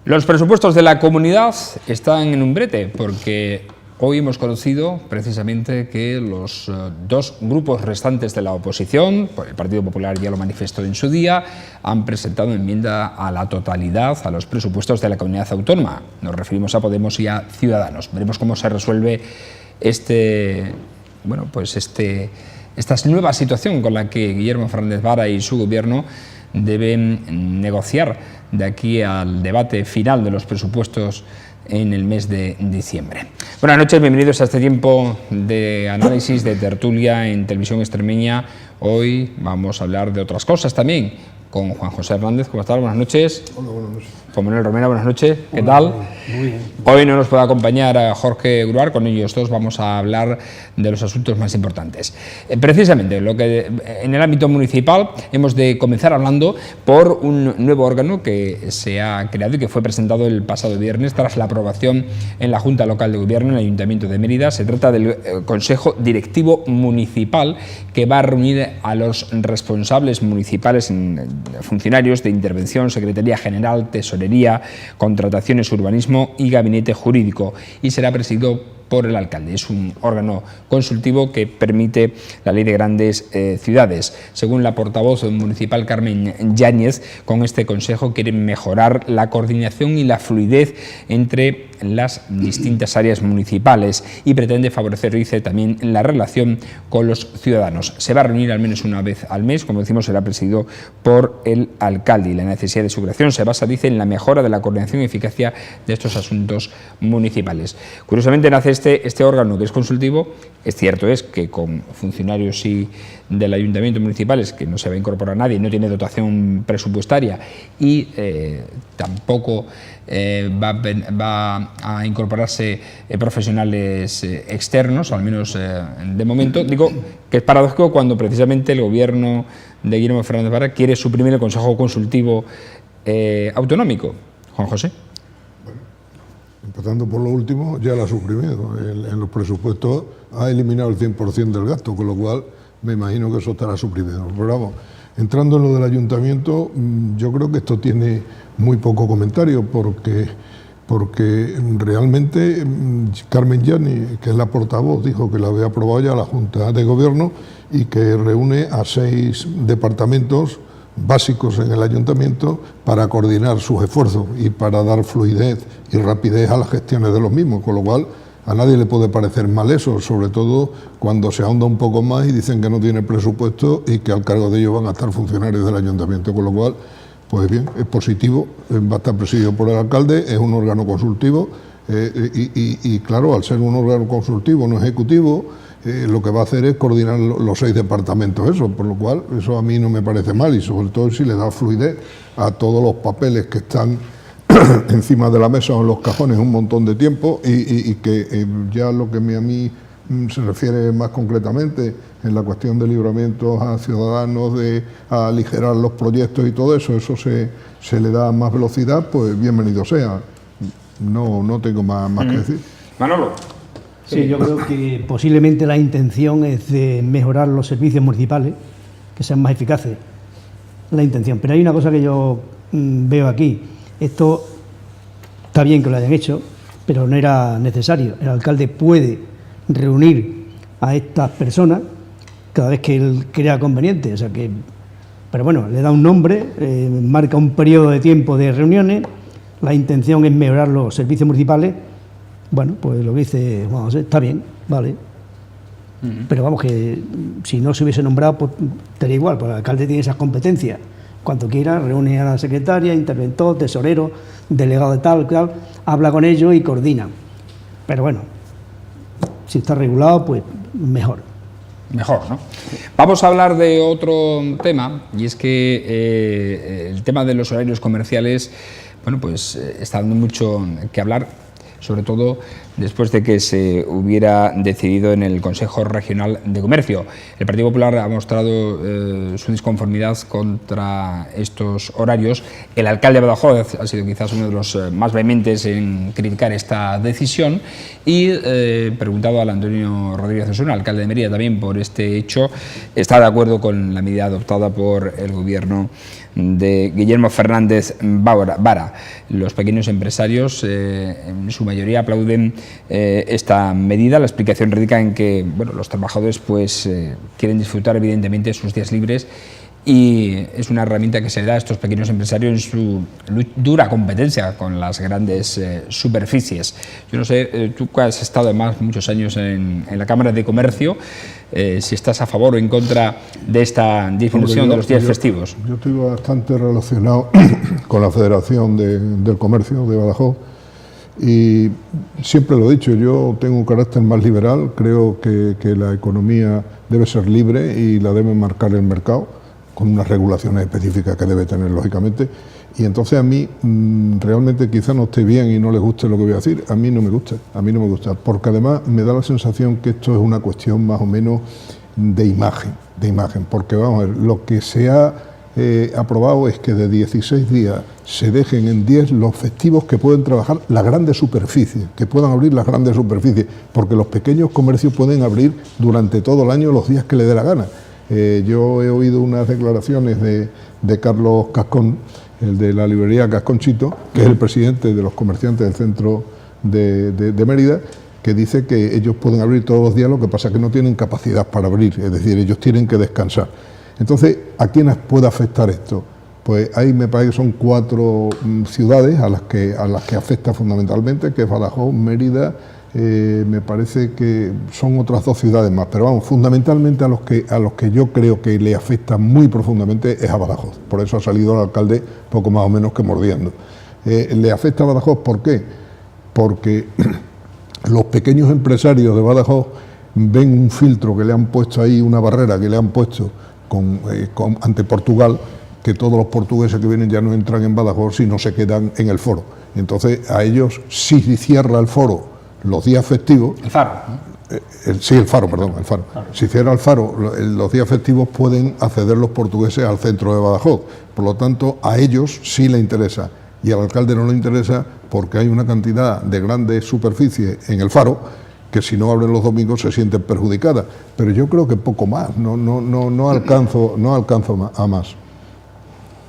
Los presupuestos de la comunidad están en un brete porque hoy hemos conocido precisamente que los dos grupos restantes de la oposición, el Partido Popular ya lo manifestó en su día, han presentado enmienda a la totalidad a los presupuestos de la comunidad autónoma. Nos referimos a Podemos y a Ciudadanos. Veremos cómo se resuelve esta nueva situación con la que Guillermo Fernández Vara y su gobierno deben negociar de aquí al debate final de los presupuestos en el mes de diciembre. Buenas noches, bienvenidos a este tiempo de análisis, de tertulia en Televisión Extremeña. Hoy vamos a hablar de otras cosas también con Juan José Hernández. ¿Cómo estás? Buenas noches. Hola, buenas noches. Juan Manuel Romero, buenas noches. ¿Qué Hola, tal? Muy bien. Hoy no nos puede acompañar a Jorge Gruar, con ellos dos vamos a hablar de los asuntos más importantes. Precisamente, lo que en el ámbito municipal hemos de comenzar hablando por un nuevo órgano que se ha creado y que fue presentado el pasado viernes tras la aprobación en la Junta Local de Gobierno en el Ayuntamiento de Mérida. Se trata del Consejo Directivo Municipal, que va a reunir a los responsables municipales, funcionarios de intervención, Secretaría General, Tesorería, Contrataciones, Urbanismo y Gabinete Jurídico, y será presidido por el alcalde. Es un órgano consultivo que permite la ley de grandes ciudades. Según la portavoz municipal Carmen Yáñez, con este consejo quieren mejorar la coordinación y la fluidez entre las distintas áreas municipales y pretende favorecer, dice, también la relación con los ciudadanos. Se va a reunir al menos una vez al mes, como decimos, será presidido por el alcalde, y la necesidad de su creación se basa, dice, en la mejora de la coordinación y eficacia de estos asuntos municipales. Curiosamente nace este órgano, que es consultivo. Es cierto es que con funcionarios del ayuntamiento municipales, que no se va a incorporar nadie, no tiene dotación presupuestaria y tampoco va a incorporarse profesionales externos, al menos de momento. Digo que es paradójico cuando precisamente el gobierno de Guillermo Fernández Vara quiere suprimir el Consejo Consultivo Autonómico. Juan José. Empezando por lo último, ya la ha suprimido. En los presupuestos ha eliminado el 100% del gasto, con lo cual me imagino que eso estará suprimido. Pero vamos, entrando en lo del ayuntamiento, yo creo que esto tiene muy poco comentario, porque realmente Carmen Yáñez, que es la portavoz, dijo que la había aprobado ya la Junta de Gobierno y que reúne a 6 departamentos básicos en el ayuntamiento para coordinar sus esfuerzos y para dar fluidez y rapidez a las gestiones de los mismos, con lo cual a nadie le puede parecer mal eso, sobre todo cuando se ahonda un poco más y dicen que no tiene presupuesto y que al cargo de ellos van a estar funcionarios del ayuntamiento, con lo cual, pues bien, es positivo, va a estar presidido por el alcalde, es un órgano consultivo y claro, al ser un órgano consultivo, no ejecutivo, lo que va a hacer es coordinar los 6 departamentos, eso, por lo cual eso a mí no me parece mal, y sobre todo si le da fluidez a todos los papeles que están encima de la mesa o en los cajones un montón de tiempo y que ya lo que a mí se refiere más concretamente en la cuestión de libramientos a ciudadanos, de aligerar los proyectos y todo eso, se le da más velocidad, pues bienvenido sea. No tengo más que decir. Manolo. Sí, yo creo que posiblemente la intención es de mejorar los servicios municipales, que sean más eficaces, la intención. Pero hay una cosa que yo veo aquí. Esto está bien que lo hayan hecho, pero no era necesario. El alcalde puede reunir a estas personas cada vez que él crea conveniente. O sea que, pero bueno, le da un nombre, marca un periodo de tiempo de reuniones. La intención es mejorar los servicios municipales. Bueno, pues lo que dice Juan José está bien, vale. Pero vamos, que si no se hubiese nombrado, pues estaría igual, porque el alcalde tiene esas competencias. Cuando quiera, reúne a la secretaria, interventor, tesorero, delegado de tal, habla con ellos y coordina. Pero bueno, si está regulado, pues mejor. Mejor, ¿no? Vamos a hablar de otro tema, y es que el tema de los horarios comerciales, bueno, pues está dando mucho que hablar, sobre todo después de que se hubiera decidido en el Consejo Regional de Comercio. El Partido Popular ha mostrado su disconformidad contra estos horarios. El alcalde de Badajoz ha sido quizás uno de los más vehementes en criticar esta decisión y preguntado al Antonio Rodríguez Osuna, alcalde de Mérida, también por este hecho, está de acuerdo con la medida adoptada por el gobierno de Guillermo Fernández Vara. Los pequeños empresarios en su mayoría aplauden esta medida. La explicación radica en que los trabajadores quieren disfrutar evidentemente sus días libres y es una herramienta que se le da a estos pequeños empresarios en su dura competencia con las grandes superficies. Yo no sé, tú que has estado además muchos años en la Cámara de Comercio, si estás a favor o en contra de esta disminución de los días festivos. Yo estoy bastante relacionado con la Federación del Comercio de Badajoz y siempre lo he dicho, yo tengo un carácter más liberal, creo que la economía debe ser libre y la debe marcar el mercado, con unas regulaciones específicas que debe tener, lógicamente, y entonces a mí realmente quizá no esté bien y no les guste lo que voy a decir, a mí no me gusta, porque además me da la sensación que esto es una cuestión más o menos de imagen, porque vamos a ver, lo que se ha aprobado es que de 16 días se dejen en 10 los festivos que pueden trabajar las grandes superficies, que puedan abrir las grandes superficies, porque los pequeños comercios pueden abrir durante todo el año los días que les dé la gana. Yo he oído unas declaraciones de Carlos Cascón, el de la librería Casconchito, que es el presidente de los comerciantes del centro de Mérida, que dice que ellos pueden abrir todos los días, lo que pasa es que no tienen capacidad para abrir, es decir, ellos tienen que descansar. Entonces, ¿a quiénes puede afectar esto? Pues ahí me parece que son 4 ciudades a las que afecta fundamentalmente, que es Badajoz, Mérida, me parece que son otras 2 ciudades más, pero vamos, fundamentalmente a los que yo creo que le afecta muy profundamente es a Badajoz. Por eso ha salido el alcalde poco más o menos que mordiendo. Le afecta a Badajoz, ¿por qué? Porque los pequeños empresarios de Badajoz ven un filtro que le han puesto ahí, una barrera que le han puesto ante Portugal, que todos los portugueses que vienen ya no entran en Badajoz si no se quedan en el foro. Entonces a ellos, si cierra el foro los días festivos... El Faro, ¿no? Sí, el Faro, perdón, el Faro. Si cierra el Faro, los días festivos pueden acceder los portugueses al centro de Badajoz. Por lo tanto, a ellos sí le interesa. Y al alcalde no le interesa porque hay una cantidad de grandes superficies en el Faro que si no abren los domingos se sienten perjudicadas. Pero yo creo que poco más, no alcanzo a más.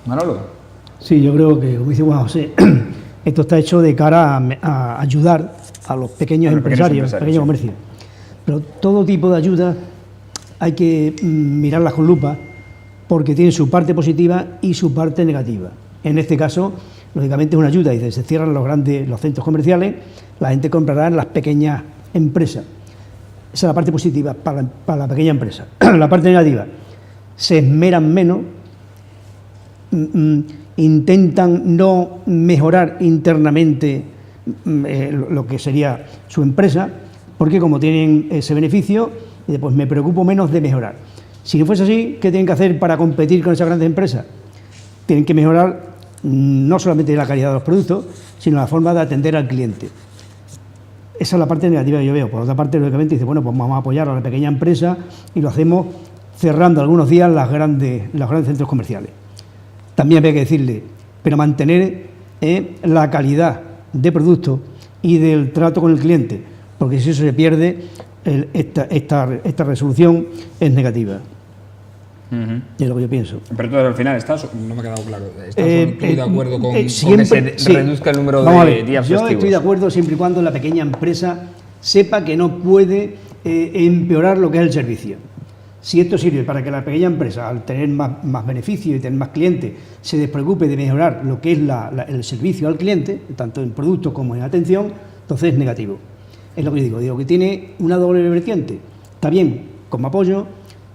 Manolo. Sí, yo creo que, como dice Juan José, esto está hecho de cara a ayudar a los pequeños empresarios, pequeños comercios. Pero todo tipo de ayuda hay que mirarlas con lupa porque tiene su parte positiva y su parte negativa. En este caso, lógicamente es una ayuda, y se cierran los centros comerciales, la gente comprará en las pequeñas empresas. Esa es la parte positiva para la pequeña empresa. La parte negativa, se esmeran menos, intentan no mejorar internamente lo que sería su empresa, porque como tienen ese beneficio, pues me preocupo menos de mejorar. Si no fuese así, ¿qué tienen que hacer para competir con esas grandes empresas? Tienen que mejorar no solamente la calidad de los productos, sino la forma de atender al cliente. Esa es la parte negativa que yo veo. Por otra parte, lógicamente, dice, bueno, pues vamos a apoyar a la pequeña empresa y lo hacemos cerrando algunos días los grandes centros comerciales. También había que decirle, pero mantener la calidad de producto y del trato con el cliente, porque si eso se pierde, esta resolución es negativa. Es lo que yo pienso. Pero tú al final no me ha quedado claro, ¿estás de acuerdo con que se reduzca el número de días festivos? Yo estoy de acuerdo siempre y cuando la pequeña empresa sepa que no puede empeorar lo que es el servicio. Si esto sirve para que la pequeña empresa, al tener más beneficio y tener más clientes, se despreocupe de mejorar lo que es el servicio al cliente, tanto en productos como en atención, entonces es negativo. Es lo que yo digo que tiene una doble vertiente. Está bien, como apoyo,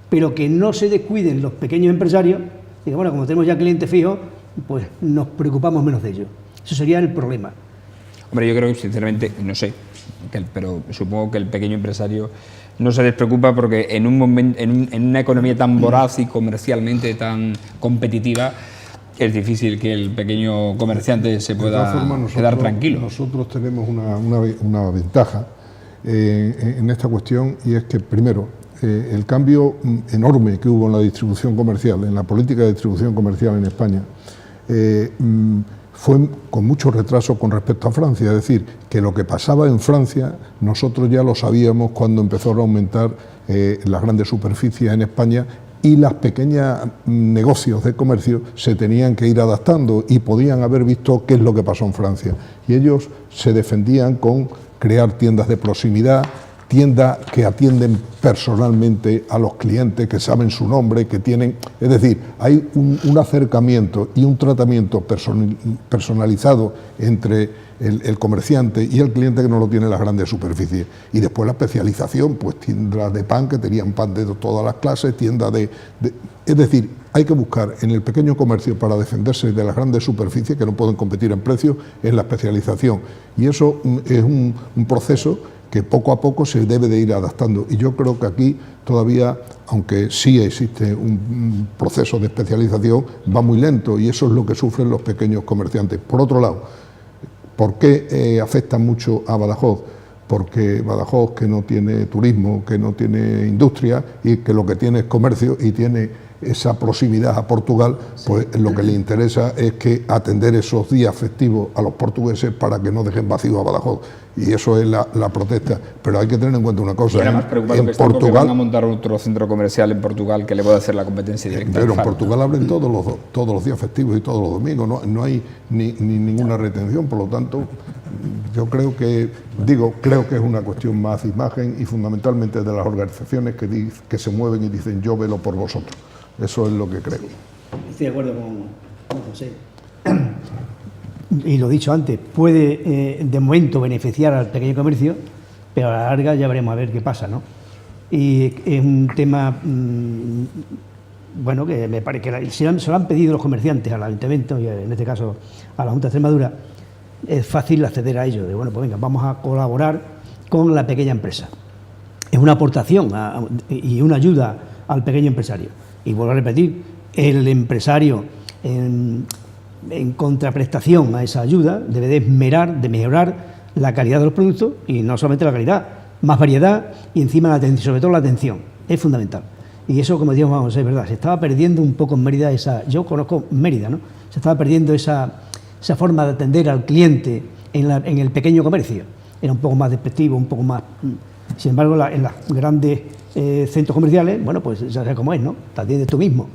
pero que no se descuiden los pequeños empresarios. Digo, bueno, como tenemos ya clientes fijos, pues nos preocupamos menos de ellos. Eso sería el problema. Hombre, yo creo que sinceramente, no sé, pero supongo que el pequeño empresario no se despreocupa porque en una economía tan voraz y comercialmente tan competitiva, es difícil que el pequeño comerciante se pueda quedar tranquilo. Nosotros tenemos una ventaja en esta cuestión, y es que, primero, el cambio enorme que hubo en la distribución comercial, en la política de distribución comercial en España, fue con mucho retraso con respecto a Francia. Es decir, que lo que pasaba en Francia nosotros ya lo sabíamos cuando empezaron a aumentar las grandes superficies en España, y las pequeñas negocios de comercio se tenían que ir adaptando y podían haber visto qué es lo que pasó en Francia. Y ellos se defendían con crear tiendas de proximidad, tiendas que atienden personalmente a los clientes, que saben su nombre, que tienen... Es decir, hay un acercamiento y un tratamiento personalizado entre el comerciante y el cliente que no lo tiene en las grandes superficies. Y después la especialización, pues tiendas de pan que tenían pan de todas las clases, tiendas de... Es decir, hay que buscar en el pequeño comercio, para defenderse de las grandes superficies que no pueden competir en precios, en la especialización. Y eso es un proceso que poco a poco se debe de ir adaptando. Y yo creo que aquí todavía, aunque sí existe un proceso de especialización, va muy lento, y eso es lo que sufren los pequeños comerciantes. Por otro lado, ¿por qué afecta mucho a Badajoz? Porque Badajoz, que no tiene turismo, que no tiene industria, y que lo que tiene es comercio y tiene esa proximidad a Portugal, pues lo que le interesa es que atender esos días festivos a los portugueses para que no dejen vacío a Badajoz. Y eso es la protesta. Pero hay que tener en cuenta una cosa. Y era más preocupado que Portugal, van a montar otro centro comercial en Portugal que le pueda hacer la competencia directa. Pero en Portugal abren todos los días festivos y todos los domingos. No hay ni ninguna retención. Por lo tanto, yo creo que es una cuestión más de imagen, y fundamentalmente de las organizaciones que se mueven y dicen: yo velo por vosotros. Eso es lo que creo. Estoy de acuerdo con José. Y lo dicho antes, puede de momento beneficiar al pequeño comercio, pero a la larga ya veremos a ver qué pasa, ¿no? Y es un tema, bueno, que me parece que se lo han pedido los comerciantes al ayuntamiento, y en este caso a la Junta de Extremadura. Es fácil acceder a ello, de bueno, pues venga, vamos a colaborar con la pequeña empresa. Es una aportación y una ayuda al pequeño empresario. Y vuelvo a repetir, el empresario en contraprestación a esa ayuda debe de mejorar la calidad de los productos, y no solamente la calidad, más variedad, y encima la atención, sobre todo la atención, es fundamental. Y eso, como decíamos, vamos, es verdad, se estaba perdiendo un poco en Mérida yo conozco Mérida, ¿no? Se estaba perdiendo esa forma de atender al cliente en el pequeño comercio. Era un poco más despectivo, un poco más... Sin embargo, en los grandes centros comerciales, bueno, pues ya sabes cómo es, ¿no? Te atiendes tú mismo.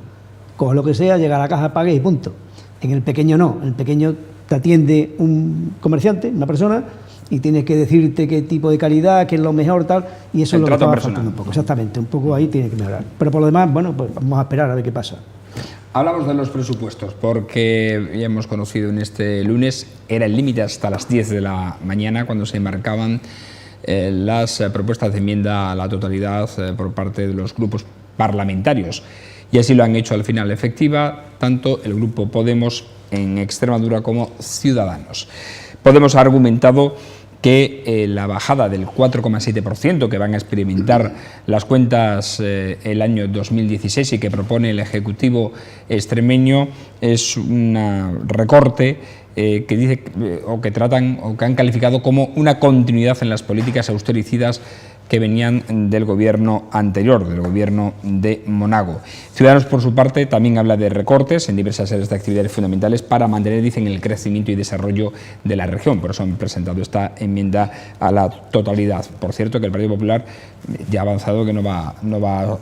Coge lo que sea, llega a la caja, pague y punto. En el pequeño no. En el pequeño te atiende un comerciante, una persona, y tienes que decirte qué tipo de calidad, qué es lo mejor, tal, y eso es lo que estaba faltando un poco. Exactamente, un poco ahí tiene que mejorar. Pero por lo demás, bueno, pues vamos a esperar a ver qué pasa. Hablamos de los presupuestos, porque ya hemos conocido en este lunes, era el límite hasta las 10 de la mañana cuando se marcaban las propuestas de enmienda a la totalidad por parte de los grupos parlamentarios. Y así lo han hecho al final efectiva tanto el grupo Podemos en Extremadura como Ciudadanos. Podemos ha argumentado que la bajada del 4,7% que van a experimentar las cuentas el año 2016 y que propone el Ejecutivo extremeño es un recorte que dice que tratan o que han calificado como una continuidad en las políticas austericidas que venían del gobierno anterior, del gobierno de Monago. Ciudadanos, por su parte, también habla de recortes en diversas áreas de actividades fundamentales para mantener, dicen, el crecimiento y desarrollo de la región. Por eso han presentado esta enmienda a la totalidad. Por cierto, que el Partido Popular ya ha avanzado que no va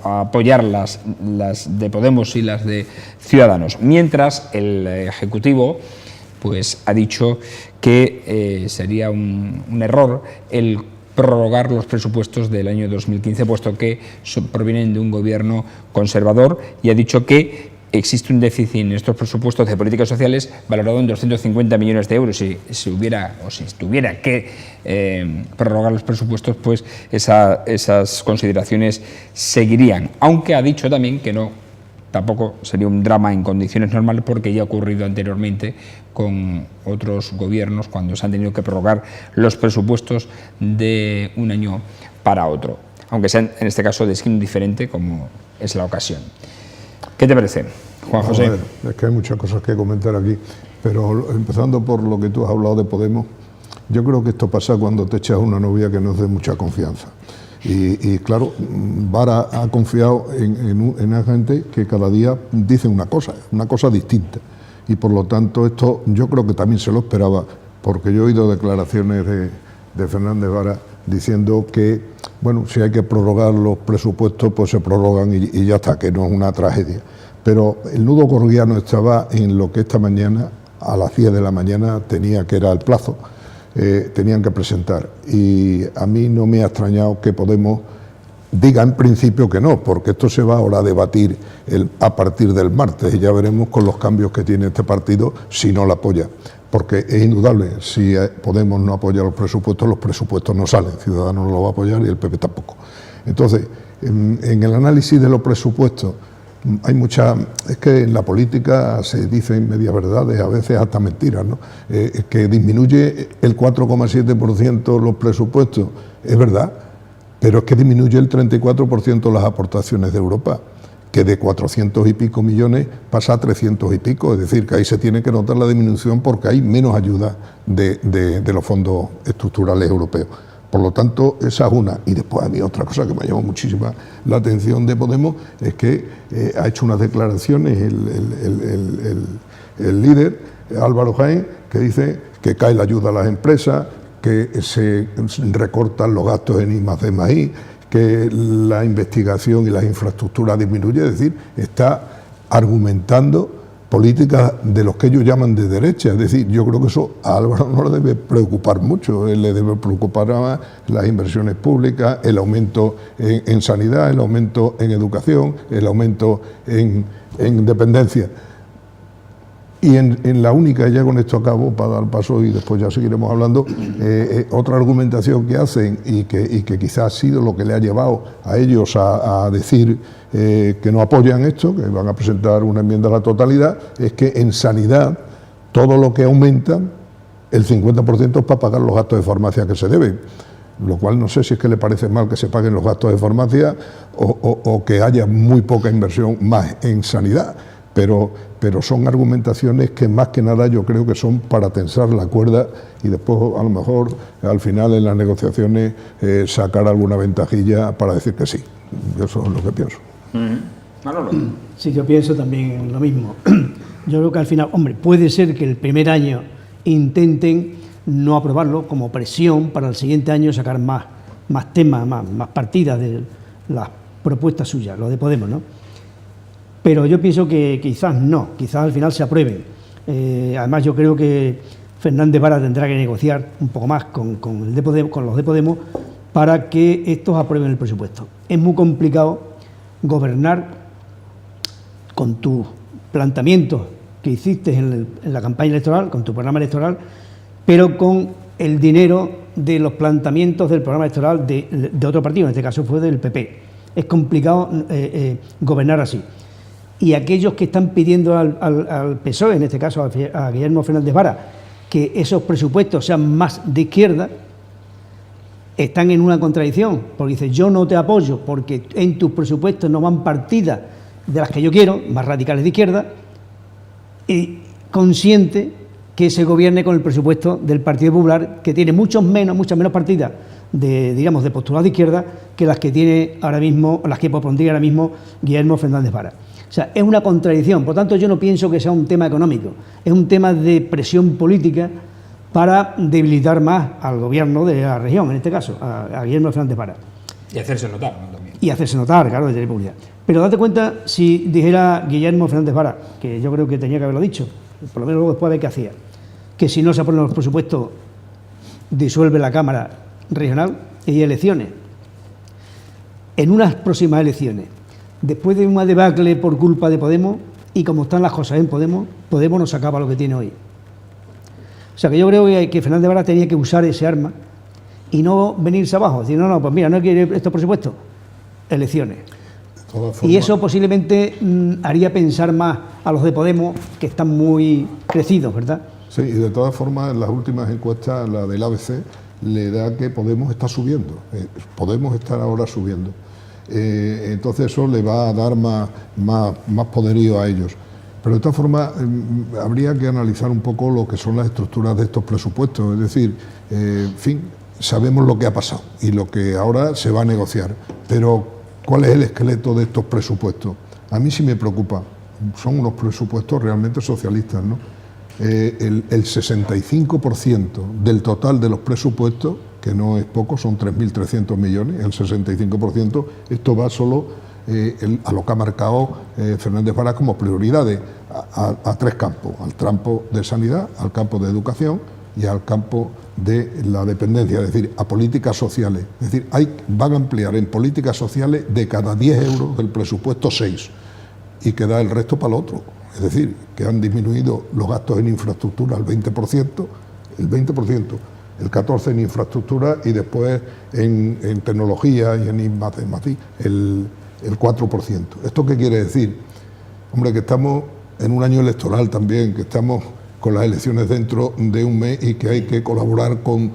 a apoyar las de Podemos y las de Ciudadanos. Mientras el Ejecutivo pues ha dicho que sería un error el prorrogar los presupuestos del año 2015, puesto que provienen de un gobierno conservador, y ha dicho que existe un déficit en estos presupuestos de políticas sociales valorado en 250 millones de euros. Si tuviera que prorrogar los presupuestos, pues esas consideraciones seguirían, aunque ha dicho también que tampoco sería un drama en condiciones normales, porque ya ha ocurrido anteriormente con otros gobiernos cuando se han tenido que prorrogar los presupuestos de un año para otro, aunque sean en este caso de signo diferente, como es la ocasión. ¿Qué te parece, Juan José? A ver, es que hay muchas cosas que comentar aquí, pero empezando por lo que tú has hablado de Podemos, yo creo que esto pasa cuando te echas una novia que no es de mucha confianza. Y claro, Vara ha confiado en una gente que cada día dice una cosa distinta. Y por lo tanto esto yo creo que también se lo esperaba, porque yo he oído declaraciones de Fernández Vara diciendo que, bueno, si hay que prorrogar los presupuestos, pues se prorrogan y ya está, que no es una tragedia. Pero el nudo gordiano estaba en lo que esta mañana, a las 10 de la mañana, que era el plazo, tenían que presentar. Y a mí no me ha extrañado que Podemos diga en principio que no, porque esto se va ahora a debatir a partir del martes y ya veremos con los cambios que tiene este partido si no la apoya. Porque es indudable, si Podemos no apoya los presupuestos no salen, Ciudadanos no lo va a apoyar y el PP tampoco. Entonces, en el análisis de los presupuestos, es que en la política se dicen medias verdades, a veces hasta mentiras, ¿no? Que disminuye el 4,7% los presupuestos, es verdad, pero es que disminuye el 34% las aportaciones de Europa, que de 400 y pico millones pasa a 300 y pico, es decir, que ahí se tiene que notar la disminución porque hay menos ayuda de los fondos estructurales europeos. Por lo tanto, esa es una. Y después a mí otra cosa que me llamó muchísima la atención de Podemos es que ha hecho unas declaraciones el líder, Álvaro Jaén, que dice que cae la ayuda a las empresas, que se recortan los gastos en I+D+I, que la investigación y las infraestructuras disminuyen, es decir, está argumentando políticas de los que ellos llaman de derecha, es decir, yo creo que eso a Álvaro no le debe preocupar mucho, le debe preocupar más las inversiones públicas, el aumento en sanidad, el aumento en educación, el aumento en dependencia. Y en la única, ya con esto acabo para dar paso y después ya seguiremos hablando, otra argumentación que hacen y que quizás ha sido lo que le ha llevado a ellos a decir que no apoyan esto, que van a presentar una enmienda a la totalidad, es que en sanidad todo lo que aumenta, el 50% es para pagar los gastos de farmacia que se deben. Lo cual no sé si es que le parece mal que se paguen los gastos de farmacia o que haya muy poca inversión más en sanidad. Pero son argumentaciones que más que nada yo creo que son para tensar la cuerda y después a lo mejor al final en las negociaciones sacar alguna ventajilla para decir que sí. Eso es lo que pienso. Sí, yo pienso también lo mismo. Yo creo que al final, hombre, puede ser que el primer año intenten no aprobarlo como presión para el siguiente año sacar más temas, más partidas de las propuestas suyas, lo de Podemos, ¿no? Pero yo pienso que quizás no, quizás al final se aprueben. Además yo creo que Fernández Vara tendrá que negociar un poco más con los de Podemos para que estos aprueben el presupuesto. Es muy complicado gobernar con tus planteamientos que hiciste en la campaña electoral, con tu programa electoral, pero con el dinero de los planteamientos del programa electoral de otro partido, en este caso fue del PP. Es complicado gobernar así. Y aquellos que están pidiendo al PSOE, en este caso a Guillermo Fernández Vara, que esos presupuestos sean más de izquierda, están en una contradicción, porque dice, yo no te apoyo porque en tus presupuestos no van partidas de las que yo quiero, más radicales de izquierda, y consciente que se gobierne con el presupuesto del Partido Popular, que tiene muchas menos partidas de postulado de izquierda que las que tiene ahora mismo, las que propondría ahora mismo Guillermo Fernández Vara. O sea, es una contradicción. Por tanto, yo no pienso que sea un tema económico, es un tema de presión política para debilitar más al gobierno de la región, en este caso, a Guillermo Fernández Vara. Y hacerse notar, ¿no? También. Y hacerse notar, claro, desde la publicidad. Pero date cuenta, si dijera Guillermo Fernández Vara, que yo creo que tenía que haberlo dicho, por lo menos luego después de ver qué hacía, que si no se aprueban los presupuestos, disuelve la Cámara Regional y hay elecciones. En unas próximas elecciones, después de una debacle por culpa de Podemos, y como están las cosas en Podemos nos acaba lo que tiene hoy. O sea que yo creo que Fernández Vara tenía que usar ese arma y no venirse abajo, decir, no, pues mira, no quiere estos presupuestos, elecciones. Y eso posiblemente haría pensar más a los de Podemos, que están muy crecidos, ¿verdad? Sí, y de todas formas, en las últimas encuestas, la del ABC, le da que Podemos está subiendo. Podemos estar ahora subiendo. entonces eso le va a dar más poderío a ellos. Pero de todas formas habría que analizar un poco lo que son las estructuras de estos presupuestos, es decir, en fin, sabemos lo que ha pasado y lo que ahora se va a negociar, pero ¿cuál es el esqueleto de estos presupuestos? A mí sí me preocupa, son unos presupuestos realmente socialistas, ¿no? El 65% del total de los presupuestos, que no es poco, son 3.300 millones, el 65%, esto va solo a lo que ha marcado Fernández Vara como prioridades, a tres campos: al campo de sanidad, al campo de educación y al campo de la dependencia, es decir, a políticas sociales. Es decir, van a ampliar en políticas sociales de cada 10 euros del presupuesto 6 y queda el resto para el otro. Es decir, que han disminuido los gastos en infraestructura al 20%, el 14% en infraestructura y después en tecnología y en I+D+I, el 4%. ¿Esto qué quiere decir? Hombre, que estamos en un año electoral también, que estamos con las elecciones dentro de un mes y que hay que colaborar con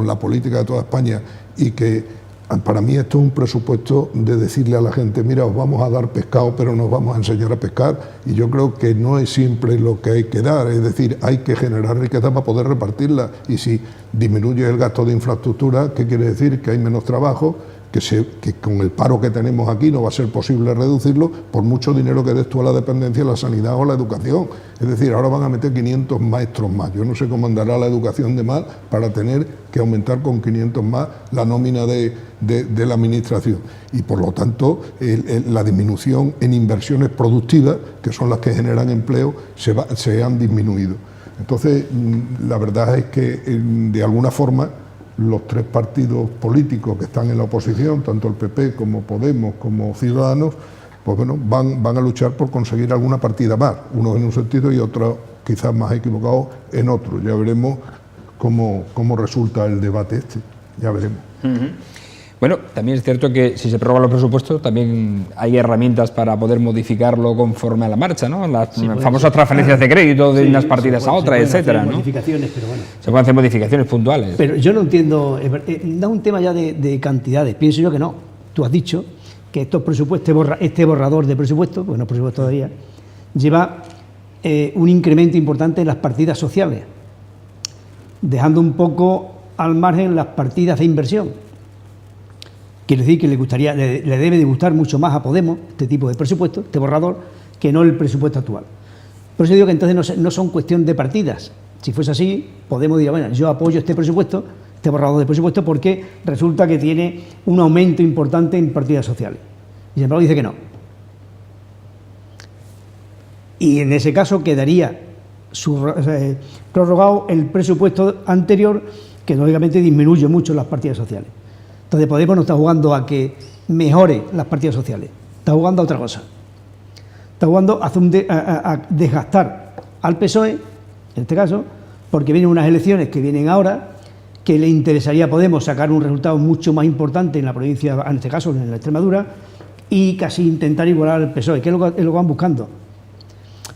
la política de toda España, y que para mí esto es un presupuesto de decirle a la gente: mira, os vamos a dar pescado, pero nos vamos a enseñar a pescar, y yo creo que no es siempre lo que hay que dar, es decir, hay que generar riqueza para poder repartirla, y si disminuye el gasto de infraestructura, ¿qué quiere decir? Que hay menos trabajo, que con el paro que tenemos aquí no va a ser posible reducirlo por mucho dinero que des tú a la dependencia, a la sanidad o a la educación. Es decir, ahora van a meter 500 maestros más. Yo no sé cómo andará la educación de más para tener que aumentar con 500 más la nómina de la administración. Y por lo tanto, la disminución en inversiones productivas, que son las que generan empleo, se han disminuido. Entonces, la verdad es que de alguna forma los tres partidos políticos que están en la oposición, tanto el PP como Podemos como Ciudadanos, pues bueno, van a luchar por conseguir alguna partida más, unos en un sentido y otros quizás más equivocados en otro. Ya veremos cómo resulta el debate este, ya veremos. Bueno, también es cierto que si se prorrogan los presupuestos también hay herramientas para poder modificarlo conforme a la marcha, ¿no? Las famosas transferencias de crédito de unas partidas a otras, etcétera, ¿no? Modificaciones, pero bueno. Se pueden hacer modificaciones puntuales. Pero yo no entiendo, da un tema ya de cantidades, pienso yo que no. Tú has dicho que estos presupuestos, este borrador de presupuesto, porque no es presupuesto todavía, lleva un incremento importante en las partidas sociales, dejando un poco al margen las partidas de inversión. Quiere decir que le debe de gustar mucho más a Podemos este tipo de presupuesto, este borrador, que no el presupuesto actual. Por eso digo que entonces no son cuestión de partidas. Si fuese así, Podemos decir: bueno, yo apoyo este presupuesto, este borrador de presupuesto, porque resulta que tiene un aumento importante en partidas sociales. Y sin embargo dice que no. Y en ese caso quedaría prorrogado el presupuesto anterior, que lógicamente disminuye mucho las partidas sociales. Entonces Podemos no está jugando a que mejore las partidas sociales, está jugando a otra cosa. Está jugando a desgastar al PSOE, en este caso, porque vienen unas elecciones que vienen ahora, que le interesaría a Podemos sacar un resultado mucho más importante en la provincia, en este caso en la Extremadura, y casi intentar igualar al PSOE, que es lo que van buscando.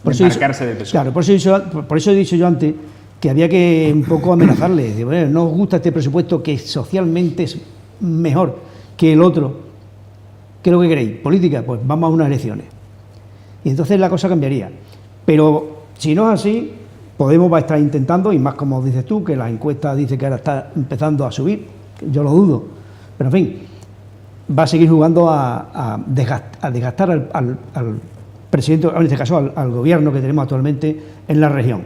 Por eso del PSOE. Claro, por eso he dicho yo antes que había que un poco amenazarles, de, bueno, no os gusta este presupuesto que socialmente es mejor que el otro, ¿qué es lo que queréis? ¿Política? Pues vamos a unas elecciones. Y entonces la cosa cambiaría. Pero si no es así, Podemos va a estar intentando, y más como dices tú, que la encuesta dice que ahora está empezando a subir, yo lo dudo, pero en fin, va a seguir jugando a desgastar al presidente, en este caso al gobierno que tenemos actualmente en la región.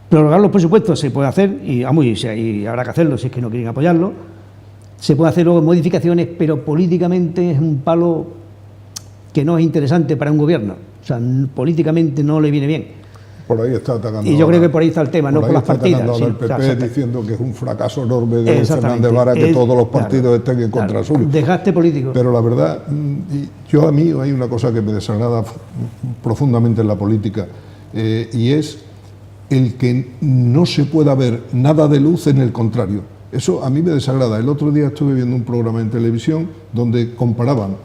Prorrogar los presupuestos se puede hacer, y habrá que hacerlo si es que no quieren apoyarlo. Se puede hacer luego modificaciones, pero políticamente es un palo que no es interesante para un gobierno. O sea, políticamente no le viene bien. Por ahí está atacando. Y yo creo que por ahí está el tema, no por las partidas. Sí, el PP diciendo que es un fracaso enorme de Fernández Vara que todos los partidos estén en contra suyo. Desgaste político. Pero la verdad, a mí hay una cosa que me desagrada profundamente en la política, y es el que no se pueda ver nada de luz en el contrario. Eso a mí me desagrada. El otro día estuve viendo un programa en televisión donde comparaban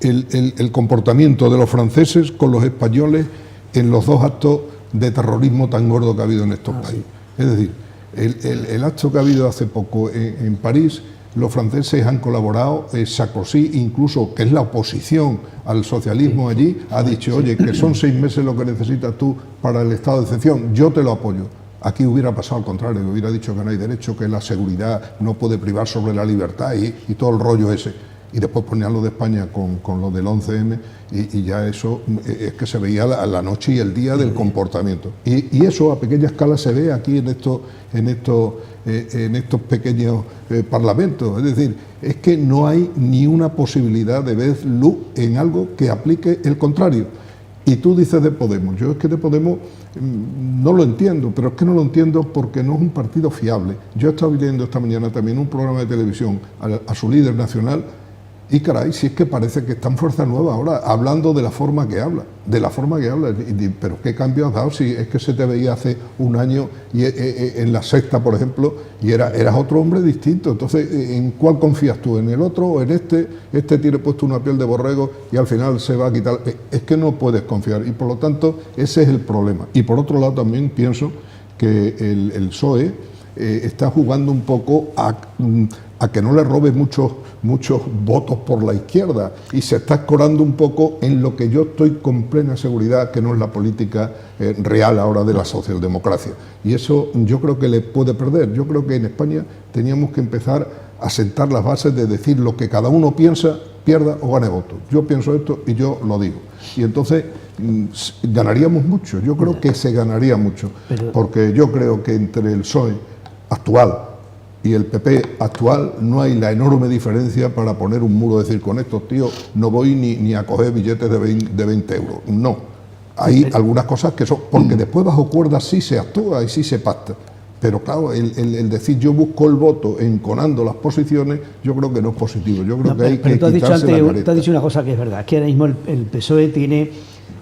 el comportamiento de los franceses con los españoles en los dos actos de terrorismo tan gordo que ha habido en estos países. Es decir, el acto que ha habido hace poco en París los franceses han colaborado, Sarkozy incluso, que es la oposición al socialismo allí, ha dicho, oye, que son 6 meses lo que necesitas tú para el estado de excepción, yo te lo apoyo. Aquí hubiera pasado al contrario, hubiera dicho que no hay derecho, que la seguridad no puede privar sobre la libertad y todo el rollo ese. Y después ponían lo de España con lo del 11M y ya eso es que se veía la noche y el día del comportamiento. Y eso a pequeña escala se ve aquí en estos pequeños parlamentos. Es decir, es que no hay ni una posibilidad de ver luz en algo que aplique el contrario. Y tú dices de Podemos, yo es que de Podemos no lo entiendo, pero es que no lo entiendo porque no es un partido fiable. Yo he estado viendo esta mañana también un programa de televisión a su líder nacional. Y caray, si es que parece que está en Fuerza Nueva ahora, hablando de la forma que habla, pero ¿qué cambio has dado si es que se te veía hace un año y en La Sexta, por ejemplo, y eras otro hombre distinto? Entonces, ¿en cuál confías tú? ¿En el otro o en este? Este tiene puesto una piel de borrego y al final se va a quitar. Es que no puedes confiar y por lo tanto ese es el problema. Y por otro lado también pienso que el PSOE está jugando un poco a que no le robe muchos votos por la izquierda y se está escorando un poco en lo que yo estoy con plena seguridad que no es la política real ahora de la socialdemocracia. Y eso yo creo que le puede perder. Yo creo que en España teníamos que empezar a sentar las bases de decir lo que cada uno piensa, pierda o gane votos. Yo pienso esto y yo lo digo. Y entonces ganaríamos mucho. Yo creo que se ganaría mucho. Porque yo creo que entre el PSOE actual y el PP actual no hay la enorme diferencia para poner un muro, decir, con estos tíos no voy ni a coger billetes de 20 euros. No. Hay algunas cosas que son, porque después bajo cuerda sí se actúa y sí se pacta. Pero claro, el decir yo busco el voto enconando las posiciones, yo creo que no es positivo. Yo creo que hay que quitarse la careta. Tú has dicho una cosa que es verdad, es que ahora mismo el PSOE tiene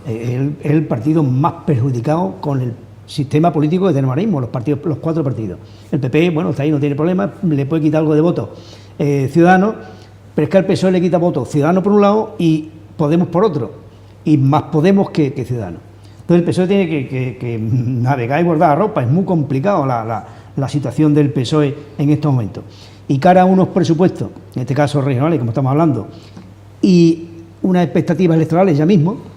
el partido más perjudicado con el sistema político que tenemos ahora mismo, los 4 partidos. El PP, bueno, está ahí, no tiene problema, le puede quitar algo de votos Ciudadanos, pero es que al PSOE le quita votos Ciudadanos por un lado y Podemos por otro, y más Podemos que Ciudadanos. Entonces el PSOE tiene que navegar y guardar la ropa, es muy complicado la situación del PSOE en estos momentos. Y cara a unos presupuestos, en este caso regionales, como estamos hablando, y unas expectativas electorales ya mismo,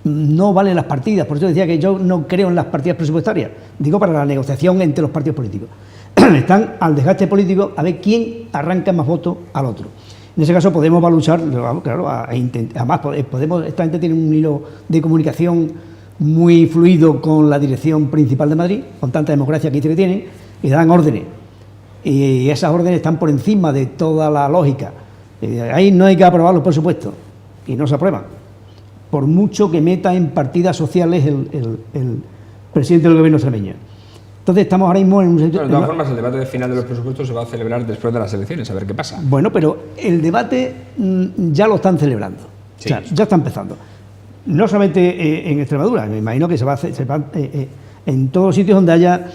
no valen las partidas. Por eso decía que yo no creo en las partidas presupuestarias, digo para la negociación entre los partidos políticos. Están al desgaste político a ver quién arranca más votos al otro. En ese caso Podemos va a luchar, claro, además Podemos, esta gente tiene un hilo de comunicación muy fluido con la dirección principal de Madrid, con tanta democracia que dice que tienen, y dan órdenes. Y esas órdenes están por encima de toda la lógica. Ahí no hay que aprobar los presupuestos, y no se aprueban. Por mucho que meta en partidas sociales el presidente del gobierno extremeño. Entonces estamos ahora mismo en un sitio... De todas formas, el debate final de los presupuestos se va a celebrar después de las elecciones, a ver qué pasa. Bueno, pero el debate ya lo están celebrando, sí. O sea, ya está empezando. No solamente en Extremadura, me imagino que se va en todos los sitios donde haya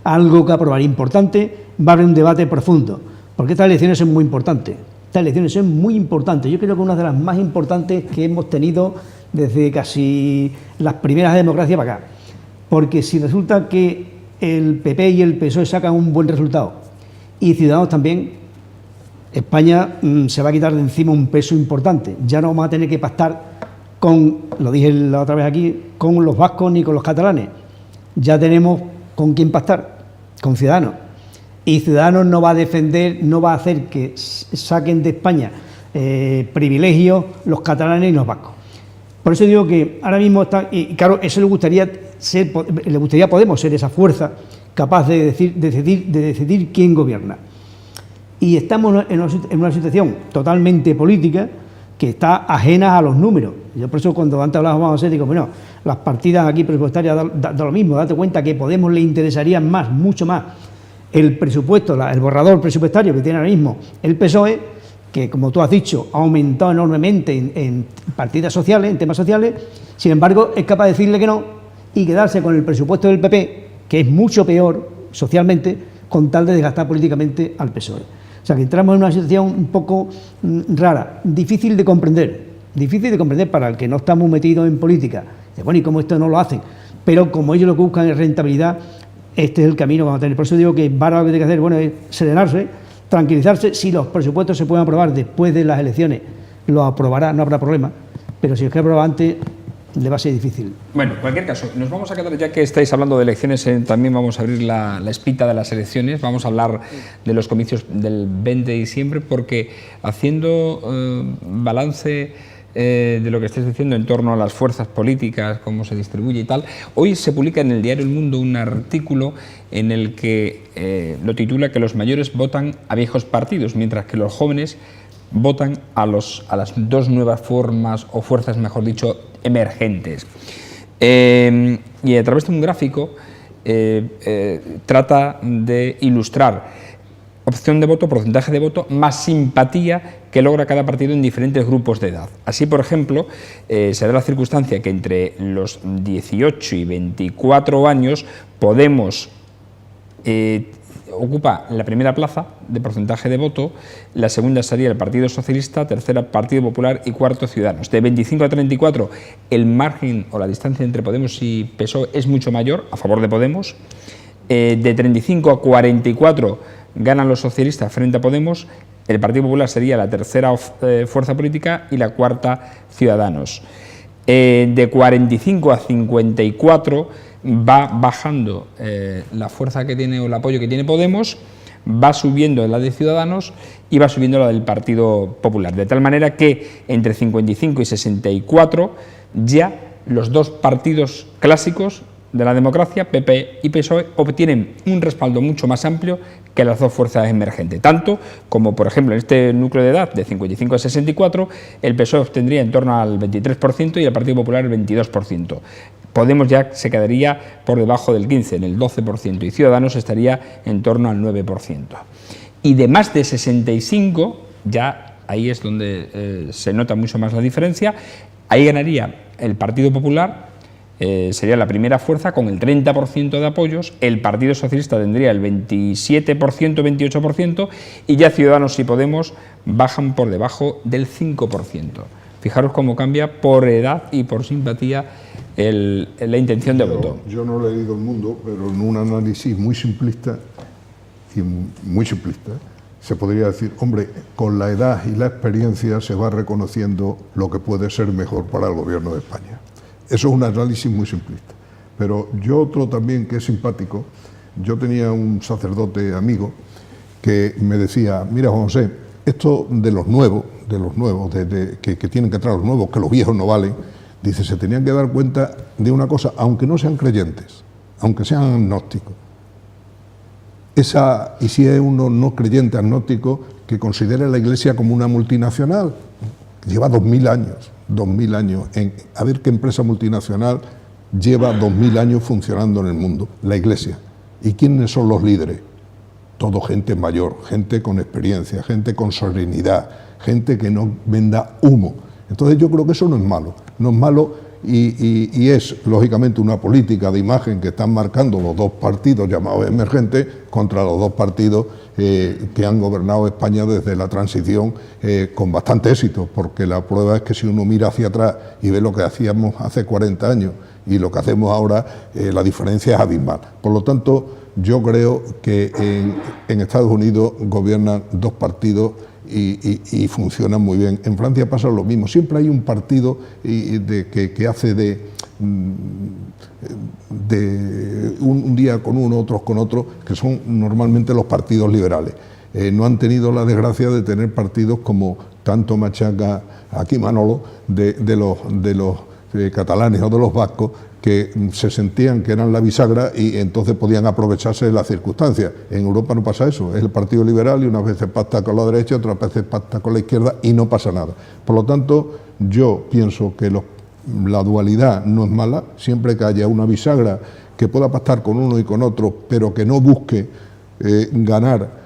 algo que aprobar importante, va a haber un debate profundo, porque estas elecciones son muy importantes. Estas elecciones son muy importantes. Yo creo que una de las más importantes que hemos tenido desde casi las primeras democracias para acá. Porque si resulta que el PP y el PSOE sacan un buen resultado y Ciudadanos también, España se va a quitar de encima un peso importante. Ya no vamos a tener que pactar con, lo dije la otra vez aquí, con los vascos ni con los catalanes. Ya tenemos con quién pactar, con Ciudadanos. Y Ciudadanos no va a defender, no va a hacer que saquen de España privilegios los catalanes y los vascos. Por eso digo que ahora mismo está, y claro, eso le gustaría a Podemos ser esa fuerza capaz de decidir quién gobierna. Y estamos en una situación totalmente política que está ajena a los números. Yo por eso cuando antes hablábamos digo, bueno, las partidas aquí presupuestarias da lo mismo, date cuenta que Podemos le interesaría más, mucho más, el presupuesto, el borrador presupuestario que tiene ahora mismo el PSOE, que como tú has dicho, ha aumentado enormemente en partidas sociales, en temas sociales, sin embargo es capaz de decirle que no y quedarse con el presupuesto del PP, que es mucho peor socialmente, con tal de desgastar políticamente al PSOE. O sea que entramos en una situación un poco rara, difícil de comprender para el que no está muy metido en política. Bueno, ¿y cómo esto no lo hacen? Pero como ellos lo que buscan es rentabilidad, este es el camino que vamos a tener. Por eso digo que Vara lo que tiene que hacer, bueno, es serenarse tranquilizarse, si los presupuestos se pueden aprobar después de las elecciones, lo aprobará, no habrá problema, pero si es que aprueba antes, le va a ser difícil. Bueno, en cualquier caso, nos vamos a quedar, ya que estáis hablando de elecciones, también vamos a abrir la espita de las elecciones, vamos a hablar de los comicios del 20 de diciembre, porque haciendo balance de lo que estáis diciendo en torno a las fuerzas políticas, cómo se distribuye y tal, hoy se publica en el diario El Mundo un artículo en el que lo titula que los mayores votan a viejos partidos, mientras que los jóvenes votan a las dos nuevas formas o fuerzas, mejor dicho, emergentes. Y a través de un gráfico trata de ilustrar opción de voto, porcentaje de voto, más simpatía que logra cada partido en diferentes grupos de edad. Así, por ejemplo, se da la circunstancia que entre los 18 y 24 años Podemos ocupa la primera plaza de porcentaje de voto, la segunda sería el Partido Socialista, tercera Partido Popular y cuarto Ciudadanos. De 25 a 34 el margen o la distancia entre Podemos y PSOE es mucho mayor, a favor de Podemos. De 35 a 44 ganan los socialistas frente a Podemos, el Partido Popular sería la tercera fuerza política y la cuarta Ciudadanos. De 45 a 54 va bajando la fuerza que tiene o el apoyo que tiene Podemos, va subiendo la de Ciudadanos y va subiendo la del Partido Popular, de tal manera que entre 55 y 64 ya los dos partidos clásicos de la democracia, PP y PSOE, obtienen un respaldo mucho más amplio que las dos fuerzas emergentes. Tanto como, por ejemplo, en este núcleo de edad de 55 a 64, el PSOE obtendría en torno al 23% y el Partido Popular el 22%. Podemos ya se quedaría por debajo del 15%, en el 12%, y Ciudadanos estaría en torno al 9%. Y de más de 65, ya ahí es donde se nota mucho más la diferencia, ahí ganaría el Partido Popular, sería la primera fuerza con el 30% de apoyos, el Partido Socialista tendría el 27%, 28%, y ya Ciudadanos y Podemos bajan por debajo del 5%. Fijaros cómo cambia por edad y por simpatía la intención de voto. Yo no he leído El Mundo, pero en un análisis muy simplista, se podría decir, hombre, con la edad y la experiencia se va reconociendo lo que puede ser mejor para el gobierno de España. Eso es un análisis muy simplista. Pero yo otro también que es simpático, yo tenía un sacerdote amigo que me decía, mira Juan José, esto de los nuevos, que tienen que traer los nuevos, que los viejos no valen, dice, se tenían que dar cuenta de una cosa, aunque no sean creyentes, aunque sean agnósticos. Y si es uno no creyente agnóstico, que considere la Iglesia como una multinacional, que lleva 2000 años, a ver qué empresa multinacional lleva 2000 años funcionando en el mundo, la Iglesia. ¿Y quiénes son los líderes? Todo gente mayor, gente con experiencia, gente con serenidad, gente que no venda humo. Entonces yo creo que eso no es malo, y es lógicamente una política de imagen que están marcando los dos partidos llamados emergentes contra los dos partidos que han gobernado España desde la transición con bastante éxito, porque la prueba es que si uno mira hacia atrás y ve lo que hacíamos hace 40 años y lo que hacemos ahora, la diferencia es abismal. Por lo tanto, yo creo que en Estados Unidos gobiernan dos partidos y funcionan muy bien. En Francia pasa lo mismo, siempre hay un partido que hace de un día con uno, otros con otro, que son normalmente los partidos liberales. No han tenido la desgracia de tener partidos como tanto machaca aquí Manolo, de los catalanes o de los vascos, que se sentían que eran la bisagra y entonces podían aprovecharse de las circunstancias. En Europa no pasa eso, es el Partido Liberal y unas veces pacta con la derecha, otras veces pacta con la izquierda y no pasa nada. Por lo tanto, yo pienso que la dualidad no es mala, siempre que haya una bisagra que pueda pactar con uno y con otro, pero que no busque ganar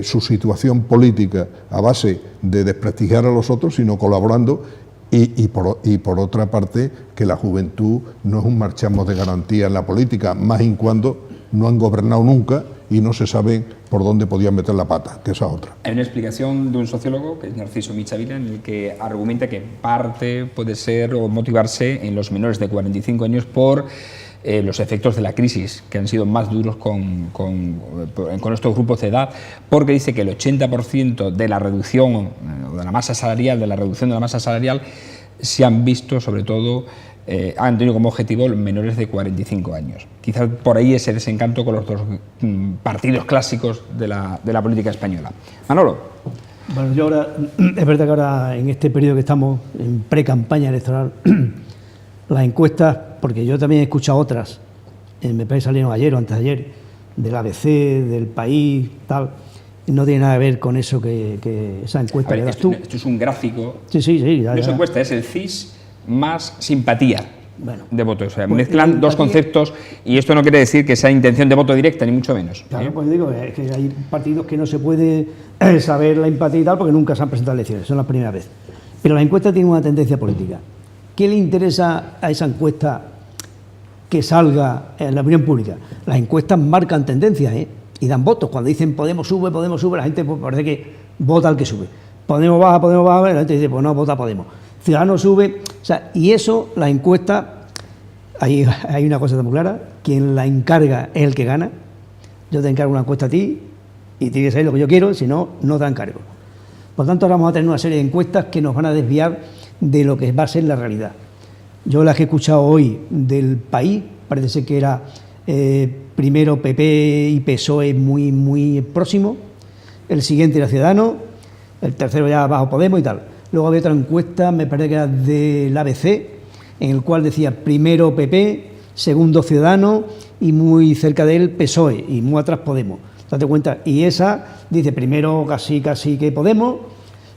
su situación política a base de desprestigiar a los otros, sino colaborando. Y por otra parte, que la juventud no es un marchamo de garantía en la política, más en cuando no han gobernado nunca y no se sabe por dónde podían meter la pata, que esa es otra. Hay una explicación de un sociólogo, que es Narciso Michavila, en el que argumenta que parte puede ser o motivarse en los menores de 45 años por los efectos de la crisis, que han sido más duros con estos grupos de edad, porque dice que el 80% de la reducción de la masa salarial, se han visto sobre todo, han tenido como objetivo los menores de 45 años. Quizás por ahí ese desencanto con los dos partidos clásicos de la política española. Manolo. Bueno, yo ahora, es verdad que ahora en este periodo que estamos en pre-campaña electoral, las encuestas, porque yo también he escuchado otras, me parece que salieron ayer o antes de ayer, del ABC, del País, tal, no tiene nada que ver con eso que esa encuesta que das tú. Esto es un gráfico. Sí. No es encuesta, es el CIS más simpatía de voto. O sea, pues mezclan dos conceptos y esto no quiere decir que sea intención de voto directa, ni mucho menos. Claro, pues digo, es que hay partidos que no se puede saber la empatía y tal porque nunca se han presentado elecciones, son la primera vez. Pero la encuesta tiene una tendencia política. ¿Qué le interesa a esa encuesta que salga en la opinión pública? Las encuestas marcan tendencias, y dan votos. Cuando dicen Podemos sube, la gente pues, parece que vota al que sube. Podemos baja, la gente dice, pues no, vota Podemos. Ciudadanos sube, o sea, y eso, la encuesta, hay una cosa muy clara, quien la encarga es el que gana. Yo te encargo una encuesta a ti y tienes que saber lo que yo quiero, si no, no te encargo. Por tanto, ahora vamos a tener una serie de encuestas que nos van a desviar de lo que va a ser la realidad. Yo las que he escuchado hoy del País, parece ser que era primero PP y PSOE muy próximo, el siguiente era Ciudadanos, el tercero ya bajo Podemos y tal. Luego había otra encuesta, me parece que era del ABC, en el cual decía primero PP, segundo Ciudadanos y muy cerca de él PSOE y muy atrás Podemos. Date cuenta, y esa dice primero casi que Podemos,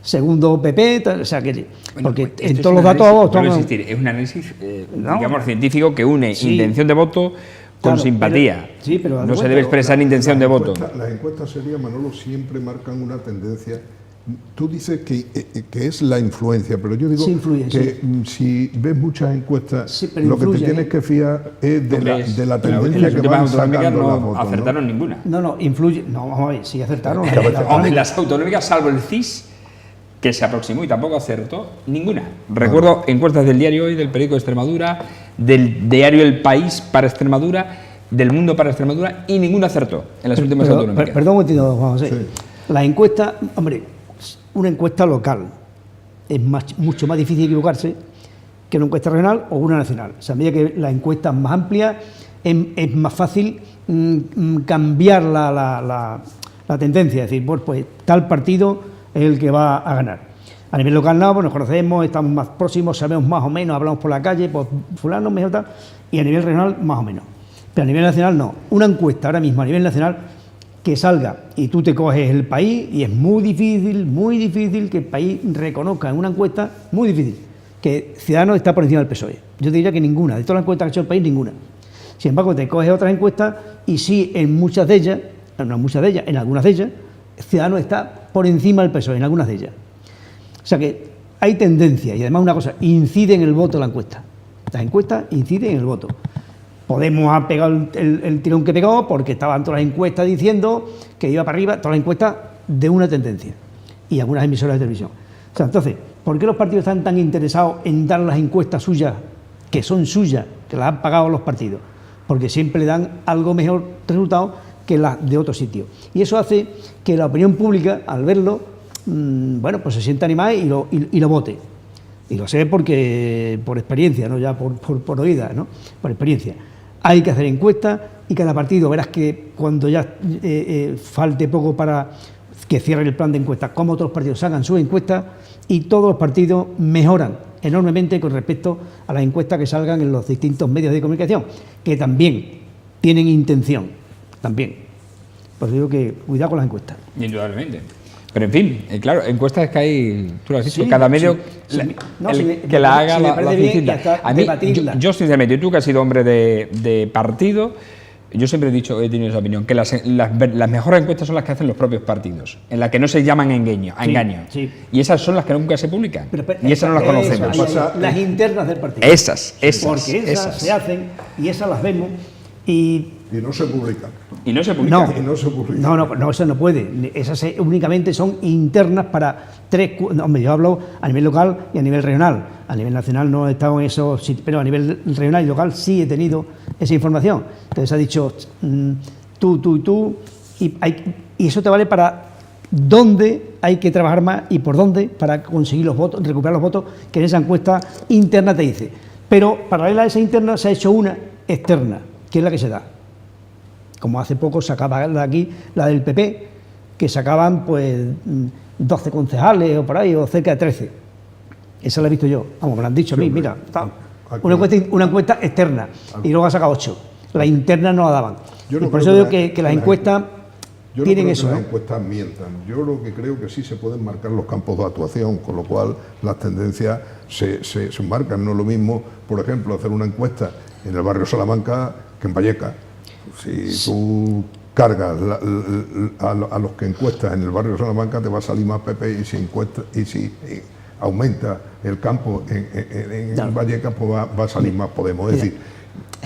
segundo PP, o sea que, bueno, porque pues en todos los datos es un análisis digamos científico que une intención de voto con simpatía. Pero no se debe expresar intención de voto. Las encuestas serias, Manolo, siempre marcan una tendencia. Tú dices que es la influencia, pero yo digo que si ves muchas encuestas, lo que te tienes que fiar es de la tendencia que van sacando las votos. No acertaron ninguna. No, influye. No, vamos a ver, sí acertaron. Las autonómicas, salvo el CIS, que se aproximó y tampoco acertó, ninguna. Recuerdo encuestas del diario Hoy, del periódico de Extremadura, del diario El País para Extremadura, del Mundo para Extremadura, y ninguna acertó en las últimas autonómicas. Perdón un momentito, vamos a ver. La encuesta, hombre, una encuesta local es mucho más difícil equivocarse que una encuesta regional o una nacional. O sea, a medida que la encuesta es más amplia, es más fácil cambiar la tendencia, es decir, pues tal partido es el que va a ganar. A nivel local no, pues nos conocemos, estamos más próximos, sabemos más o menos, hablamos por la calle, pues fulano, mejor tal, y a nivel regional más o menos. Pero a nivel nacional no. Una encuesta ahora mismo a nivel nacional que salga y tú te coges El País y es muy difícil que el país reconozca en una encuesta, muy difícil, que Ciudadanos está por encima del PSOE. Yo te diría que ninguna, de todas las encuestas que ha hecho el país, ninguna. Sin embargo, te coges otras encuestas y sí, en algunas de ellas, Ciudadanos está por encima del PSOE, en algunas de ellas. O sea que hay tendencia y además una cosa, incide en el voto la encuesta. Las encuestas inciden en el voto. Podemos ha pegado el tirón que pegó porque estaban todas las encuestas diciendo que iba para arriba, todas las encuestas de una tendencia y algunas emisoras de televisión. O sea, entonces, ¿por qué los partidos están tan interesados en dar las encuestas suyas, que son suyas, que las han pagado los partidos? Porque siempre le dan algo mejor resultado que las de otro sitio. Y eso hace que la opinión pública, al verlo, pues se sienta animada y lo vote. Y lo sé porque por experiencia, no ya por oídas, ¿no? Por experiencia. Hay que hacer encuestas y cada partido, verás que cuando ya falte poco para que cierren el plan de encuestas, como otros partidos hagan sus encuestas y todos los partidos mejoran enormemente con respecto a las encuestas que salgan en los distintos medios de comunicación, que también tienen intención, también. Pues digo que cuidado con las encuestas. Indudablemente. Pero en fin, claro, encuestas que hay, tú lo has dicho, cada medio que la haga la distinta. A mí, yo sinceramente, tú que has sido hombre de partido, yo siempre he tenido esa opinión, que las mejores encuestas son las que hacen los propios partidos, en las que no se llaman a engaño. Sí. Y esas son las que nunca se publican. Y esas no las conocemos. Las internas del partido. Esas. Porque esas se hacen y esas las vemos y no se publican. Y no se publica. Y no se publica. No, eso no puede. Esas únicamente son internas para hombre, yo hablo a nivel local y a nivel regional. A nivel nacional no he estado en eso, pero a nivel regional y local sí he tenido esa información. Entonces ha dicho tú, y eso te vale para dónde hay que trabajar más y por dónde para conseguir los votos, recuperar los votos que en esa encuesta interna te dice. Pero paralela a esa interna se ha hecho una externa, que es la que se da. Como hace poco sacaba de aquí la del PP, que sacaban pues 12 concejales o por ahí, o cerca de 13. Esa la he visto yo. Vamos, me lo han dicho a mí, mira, una encuesta externa, y luego ha sacado 8. La interna no la daban. Y por eso digo que las encuestas tienen eso. Las encuestas mientan. Yo lo que creo que sí se pueden marcar los campos de actuación, con lo cual las tendencias se marcan. No es lo mismo, por ejemplo, hacer una encuesta en el barrio Salamanca que en Vallecas. Si tú cargas a los que encuestas en el barrio Salamanca, te va a salir más PP, y si aumenta el campo en Vallecas, pues va a salir más Podemos. Es decir,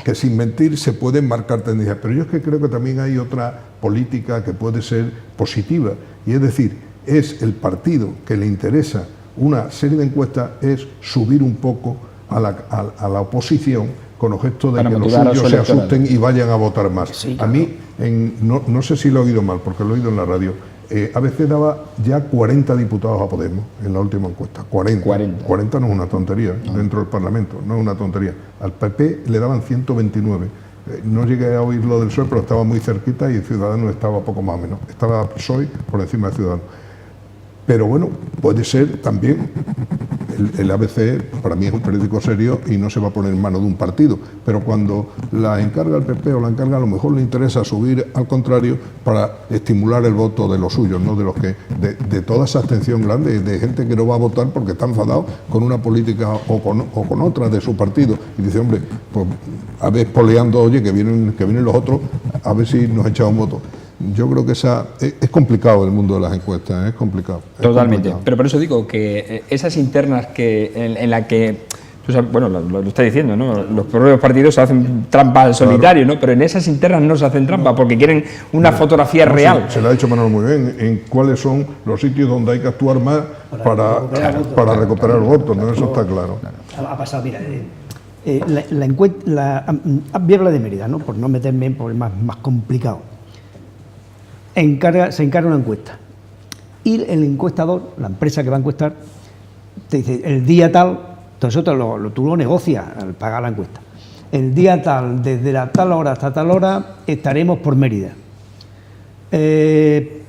que sin mentir se pueden marcar tendencias, pero yo es que creo que también hay otra política que puede ser positiva, y es decir, es el partido que le interesa una serie de encuestas, es subir un poco a la oposición con objeto de que los suyos se asusten y vayan a votar más. Sí, claro. A mí, no sé si lo he oído mal, porque lo he oído en la radio, ABC daba ya 40 diputados a Podemos en la última encuesta. 40 no es una tontería dentro del Parlamento, no es una tontería. Al PP le daban 129. No llegué a oír lo del PSOE, pero estaba muy cerquita, y Ciudadanos estaba poco más o menos. Estaba PSOE por encima de Ciudadanos. Pero bueno, puede ser también. El ABC para mí es un periódico serio y no se va a poner en manos de un partido, pero cuando la encarga el PP o la encarga, a lo mejor le interesa subir al contrario para estimular el voto de los suyos, no de los que de toda esa abstención grande de gente que no va a votar porque está enfadado con una política o con otra de su partido, y dice, hombre, pues a ver, poleando, oye, que vienen los otros, a ver si nos echamos un voto. Yo creo que es complicado el mundo de las encuestas, es complicado. Totalmente, complicado. Pero por eso digo que esas internas en la que, bueno, lo está diciendo, ¿no? Los propios partidos hacen trampa al solitario, ¿no? Pero en esas internas no se hacen trampa porque quieren una fotografía real. Se lo ha dicho Manuel muy bien, en cuáles son los sitios donde hay que actuar más para recuperar el voto, ¿no? Eso está claro. Ha pasado, mira, la encuesta, voy a hablar de Mérida, ¿no? Por no meterme en problemas más complicados. Se encarga una encuesta y el encuestador, la empresa que va a encuestar, te dice el día tal, entonces tú lo negocias al pagar la encuesta, el día tal, desde la tal hora hasta tal hora estaremos por Mérida,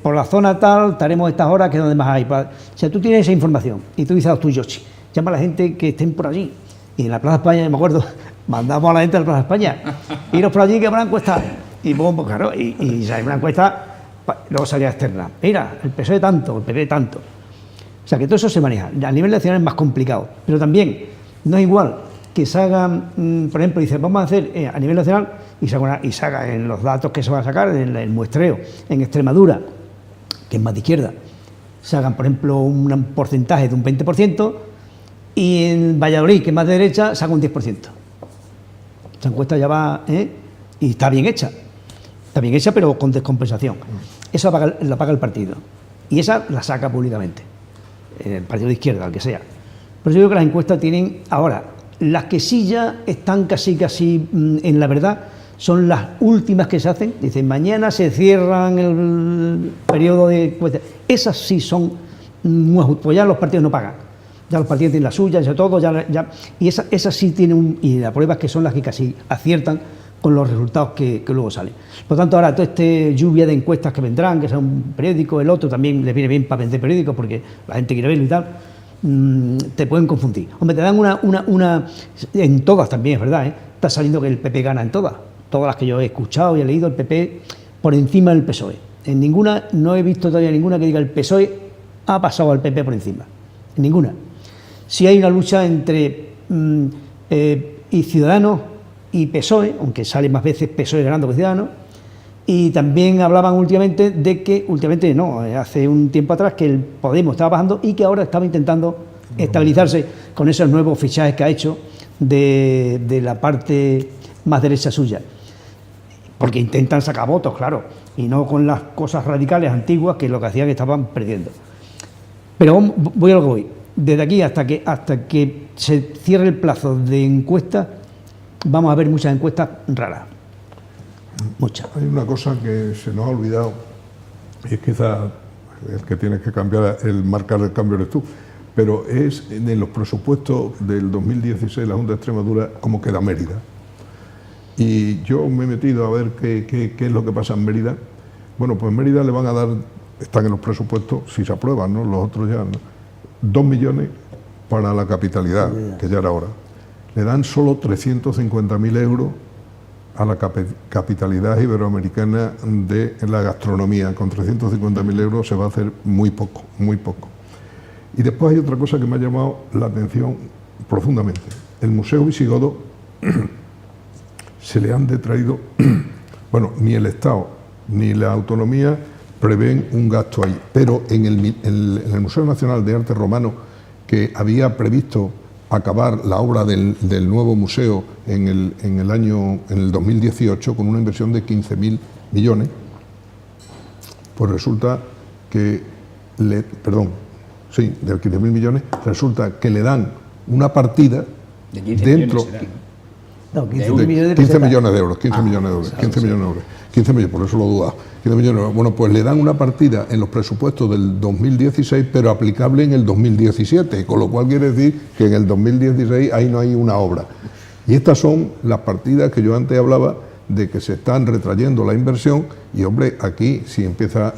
por la zona tal estaremos estas horas, que es donde más hay. O sea, tú tienes esa información y tú dices a los tuyos, llama a la gente que estén por allí. Y en la Plaza España, me acuerdo, mandamos a la gente a la Plaza España, iros por allí que van a encuestar, y bueno, pues claro, y sale una encuesta. Luego salía externa. Mira, el PSOE tanto, el PP tanto. O sea, que todo eso se maneja. A nivel nacional es más complicado. Pero también no es igual que se hagan, por ejemplo, dice, vamos a hacer a nivel nacional y se haga en los datos que se van a sacar, en el muestreo, en Extremadura, que es más de izquierda, se hagan, por ejemplo, un porcentaje de un 20%, y en Valladolid, que es más de derecha, se haga un 10%. Esa encuesta ya va, y está bien hecha. Está bien hecha, pero con descompensación. Esa la paga el partido. Y esa la saca públicamente. El partido de izquierda, el que sea. Por eso yo creo que las encuestas tienen... Ahora, las que sí ya están casi en la verdad, son las últimas que se hacen. Dicen, mañana se cierran el periodo de encuestas. Esas sí son muy justas. Pues ya los partidos no pagan. Ya los partidos tienen la suya, ya todo, y esas sí tienen y la prueba es que son las que casi aciertan con los resultados que luego salen. Por lo tanto, ahora toda esta lluvia de encuestas que vendrán, que sea un periódico, el otro también les viene bien para vender periódicos porque la gente quiere verlo y tal, te pueden confundir. Hombre, te dan una en todas también, es verdad, está saliendo que el PP gana en todas las que yo he escuchado y he leído, el PP por encima del PSOE. En ninguna, no he visto todavía ninguna que diga el PSOE ha pasado al PP por encima. En ninguna. Si hay una lucha entre y Ciudadanos y PSOE, aunque sale más veces PSOE ganando que Ciudadanos, y también hablaban últimamente de que, hace un tiempo atrás, que el Podemos estaba bajando y que ahora estaba intentando estabilizarse con esos nuevos fichajes que ha hecho de la parte más derecha suya. porque intentan sacar votos, claro, y no con las cosas radicales antiguas que lo que hacían que estaban perdiendo. Pero voy a lo que voy. Desde aquí hasta que se cierre el plazo de encuestas, vamos a ver muchas encuestas raras. Muchas. Hay una cosa que se nos ha olvidado, y es quizás el que tienes que cambiar, marcar el cambio eres tú, pero es en los presupuestos del 2016, la Junta de Extremadura, cómo queda Mérida. Y yo me he metido a ver qué es lo que pasa en Mérida. Bueno, pues en Mérida le van a dar, están en los presupuestos, si se aprueban, ¿no? Los otros ya, ¿no? 2 millones para la capitalidad, que ya era hora. Le dan solo 350.000 euros a la capitalidad iberoamericana de la gastronomía. Con 350.000 euros se va a hacer muy poco, muy poco. Y después hay otra cosa que me ha llamado la atención profundamente. El Museo Visigodo se le han detraído, bueno, ni el Estado ni la autonomía prevén un gasto ahí, pero en el Museo Nacional de Arte Romano, que había previsto acabar la obra del nuevo museo en el 2018 con una inversión de 15.000 millones, pues resulta que de 15.000 millones, resulta que le dan una partida de 15 dentro... millones será, ¿no? No, 15 15 millones millones de euros, 15 millones de euros, 15 millones de euros, 15 millones, por eso lo duda. 15 millones de euros. Bueno, pues le dan una partida en los presupuestos del 2016, pero aplicable en el 2017, con lo cual quiere decir que en el 2016 ahí no hay una obra. Y estas son las partidas que yo antes hablaba de que se están retrayendo la inversión y, hombre, aquí si empieza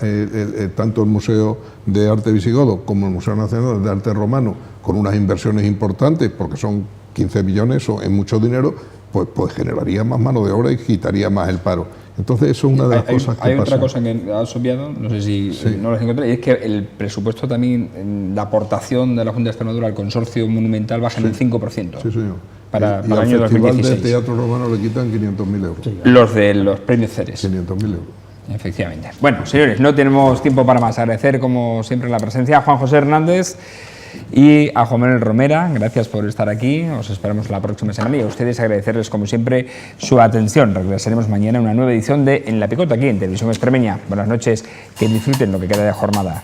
tanto el Museo de Arte Visigodo como el Museo Nacional de Arte Romano con unas inversiones importantes, porque son 15 millones, eso es mucho dinero, pues generaría más mano de obra y quitaría más el paro. Entonces eso es una de las cosas que pasa. Hay otra cosa que has obviado, no sé si no lo has encontrado, y es que el presupuesto también, la aportación de la Junta de Extremadura al consorcio monumental baja en un 5%. Sí, señor. Para el al año Festival 2016. de Teatro Romano le quitan 500.000 euros. Sí. Los de los premios Ceres. 500.000 euros. Efectivamente. Bueno, señores, no tenemos tiempo para más. Agradecer, como siempre, la presencia a Juan José Hernández y a Juan Manuel Romera. Gracias por estar aquí. Os esperamos la próxima semana y a ustedes agradecerles, como siempre, su atención. Regresaremos mañana a una nueva edición de En la Picota, aquí en Televisión Extremeña. Buenas noches, que disfruten lo que queda de jornada.